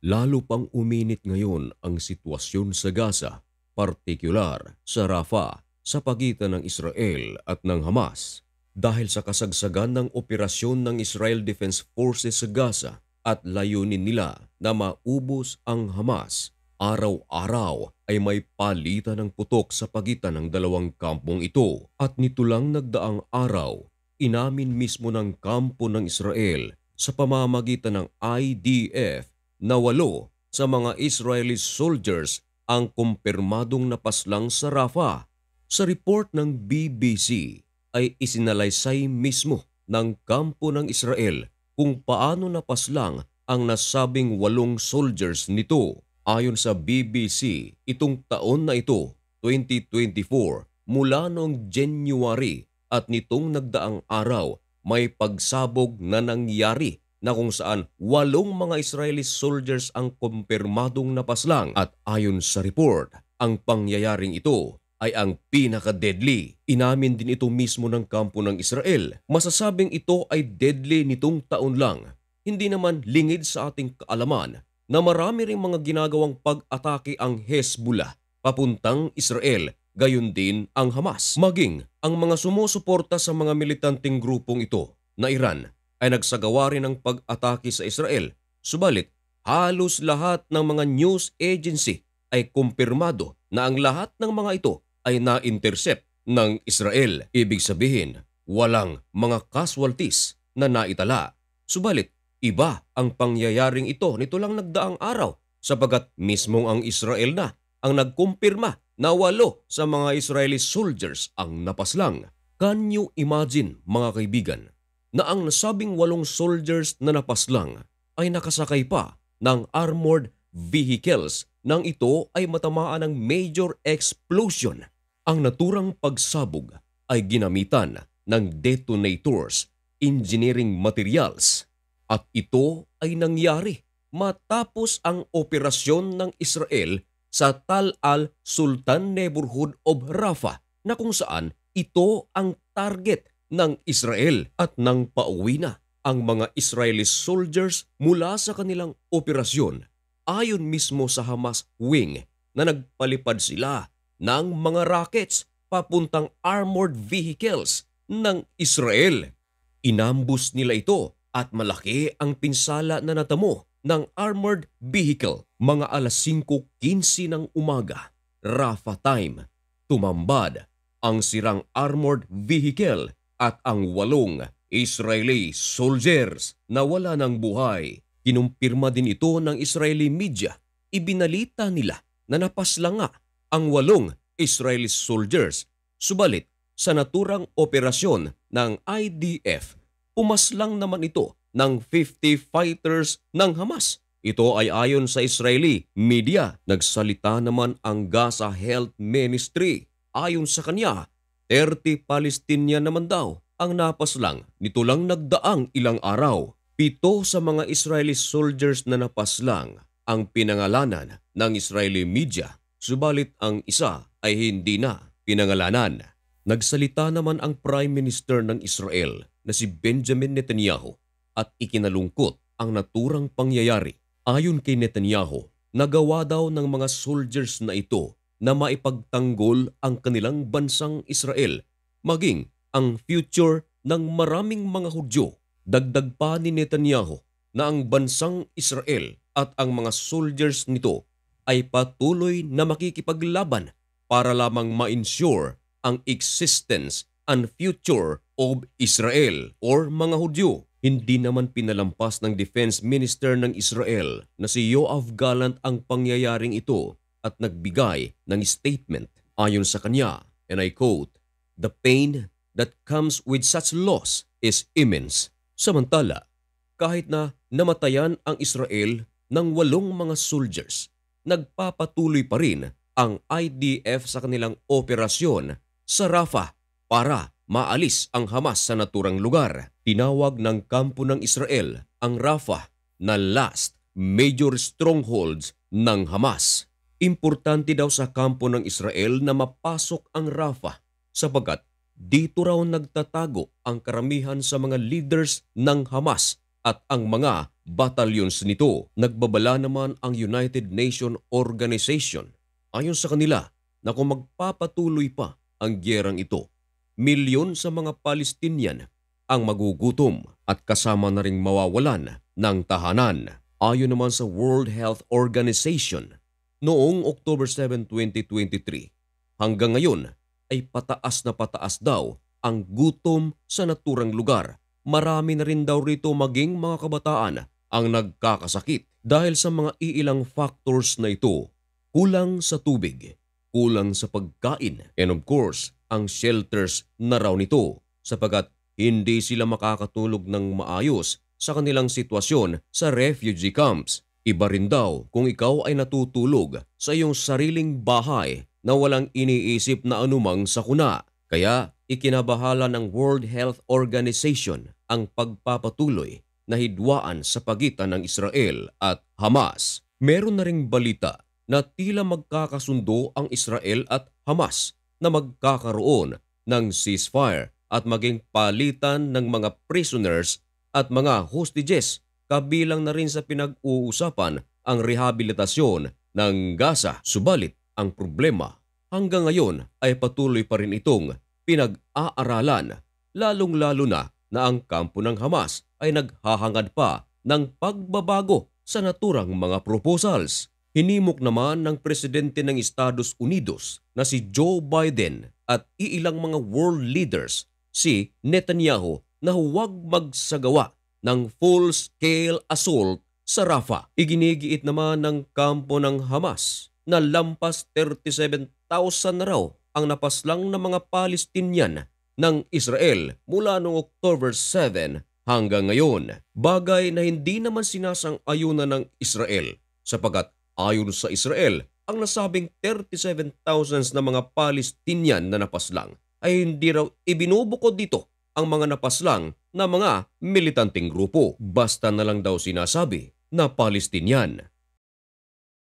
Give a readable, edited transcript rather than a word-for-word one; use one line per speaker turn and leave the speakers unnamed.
Lalo pang uminit ngayon ang sitwasyon sa Gaza, partikular sa Rafah sa pagitan ng Israel at ng Hamas. Dahil sa kasagsagan ng operasyon ng Israel Defense Forces sa Gaza at layunin nila na maubos ang Hamas, araw-araw ay may palitan ng putok sa pagitan ng dalawang kampong ito. At nito lang nagdaang araw, inamin mismo ng kampo ng Israel sa pamamagitan ng IDF na 8 sa mga Israeli soldiers ang kumpirmadong napaslang sa Rafah. Sa report ng BBC ay isinalaysay mismo ng kampo ng Israel kung paano napaslang ang nasabing 8 soldiers nito. Ayon sa BBC, itong taon na ito, 2024, mula noong January at nitong nagdaang araw, may pagsabog na nangyari na kung saan 8 mga Israeli soldiers ang kumpirmadong napaslang at ayon sa report, ang pangyayaring ito ay ang pinaka-deadly. Inamin din ito mismo ng kampo ng Israel. Masasabing ito ay deadly nitong taon lang. Hindi naman lingid sa ating kaalaman na marami ring mga ginagawang pag-atake ang Hezbollah papuntang Israel, gayon din ang Hamas. Maging ang mga sumusuporta sa mga militanteng grupong ito na Iran ay nagsagawa rin ng pag-atake sa Israel. Subalit, halos lahat ng mga news agency ay kumpirmado na ang lahat ng mga ito ay na-intercept ng Israel. Ibig sabihin, walang mga casualties na naitala. Subalit, iba ang pangyayaring ito nito lang nagdaang araw sapagat mismong ang Israel na ang nagkumpirma na 8 sa mga Israeli soldiers ang napaslang. Can you imagine, mga kaibigan, na ang nasabing 8 soldiers na napaslang ay nakasakay pa ng armored vehicles nang ito ay matamaan ng major explosion. Ang naturang pagsabog ay ginamitan ng detonators, engineering materials, at ito ay nangyari matapos ang operasyon ng Israel sa Tal al-Sultan neighborhood of Rafah na kung saan ito ang target ng Israel at nang pauwi na ang mga Israeli soldiers mula sa kanilang operasyon. Ayon mismo sa Hamas wing na nagpalipad sila ng mga rockets papuntang armored vehicles ng Israel. Inambus nila ito at malaki ang pinsala na natamo ng armored vehicle. Mga alas 5:15 ng umaga, Rafah time, tumambad ang sirang armored vehicle at ang 8 Israeli soldiers na wala ng buhay. Kinumpirma din ito ng Israeli media. Ibinalita nila na napaslang nga ang 8 Israeli soldiers. Subalit, sa naturang operasyon ng IDF, pumaslang naman ito ng 50 fighters ng Hamas. Ito ay ayon sa Israeli media. Nagsalita naman ang Gaza Health Ministry. Ayon sa kanya, 30 Palestinian naman daw ang napaslang nito lang nagdaang ilang araw. 7 sa mga Israeli soldiers na napaslang ang pinangalanan ng Israeli media, subalit ang isa ay hindi na pinangalanan. Nagsalita naman ang Prime Minister ng Israel na si Benjamin Netanyahu at ikinalungkot ang naturang pangyayari. Ayon kay Netanyahu, nagawa daw ng mga soldiers na ito na maipagtanggol ang kanilang bansang Israel, maging ang future ng maraming mga Hudyo. Dagdag pa ni Netanyahu na ang bansang Israel at ang mga soldiers nito ay patuloy na makikipaglaban para lamang ma-ensure ang existence and future of Israel or mga Hudyo. Hindi naman pinalampas ng Defense Minister ng Israel na si Yoav Gallant ang pangyayaring ito at nagbigay ng statement. Ayon sa kanya, and I quote, "The pain that comes with such loss is immense." Samantala, kahit na namatayan ang Israel ng 8 mga soldiers, nagpapatuloy pa rin ang IDF sa kanilang operasyon sa Rafah para maalis ang Hamas sa naturang lugar. Tinawag ng kampo ng Israel ang Rafah na last major strongholds ng Hamas. Importante daw sa kampo ng Israel na mapasok ang Rafah sapagat dito raw nagtatago ang karamihan sa mga leaders ng Hamas at ang mga batalyons nito. Nagbabala naman ang United Nations Organization ayon sa kanila na kung magpapatuloy pa ang gyerang ito, milyon sa mga Palestinian ang magugutom at kasama na ring mawawalan ng tahanan. Ayon naman sa World Health Organization, noong October 7, 2023, hanggang ngayon ay pataas na pataas daw ang gutom sa naturang lugar. Marami na rin daw rito maging mga kabataan ang nagkakasakit dahil sa mga iilang factors na ito. Kulang sa tubig, kulang sa pagkain, and of course, ang shelters na raw nito sapagat hindi sila makakatulog ng maayos sa kanilang sitwasyon sa refugee camps. Iba rin daw kung ikaw ay natutulog sa iyong sariling bahay na walang iniisip na anumang sakuna. Kaya ikinabahala ng World Health Organization ang pagpapatuloy na hidwaan sa pagitan ng Israel at Hamas. Meron na ring balita na tila magkakasundo ang Israel at Hamas na magkakaroon ng ceasefire at maging palitan ng mga prisoners at mga hostages. Kabilang na rin sa pinag-uusapan ang rehabilitasyon ng Gaza. Subalit ang problema hanggang ngayon ay patuloy pa rin itong pinag-aaralan, lalong-lalo na ang kampo ng Hamas ay naghahangad pa ng pagbabago sa naturang mga proposals. Hinimok naman ng presidente ng Estados Unidos na si Joe Biden at iilang mga world leaders si Netanyahu na huwag magsagawa ng full-scale assault sa Rafah. Iginigiit naman ng kampo ng Hamas na lampas 37,000 na raw ang napaslang na mga Palestinian ng Israel mula noong October 7 hanggang ngayon. Bagay na hindi naman sinasang-ayunan ng Israel sapagat ayon sa Israel, ang nasabing 37,000 na mga Palestinian na napaslang ay hindi raw ibinubukod dito ang mga napaslang na mga militanteng grupo. Basta na lang daw sinasabi na Palestinian.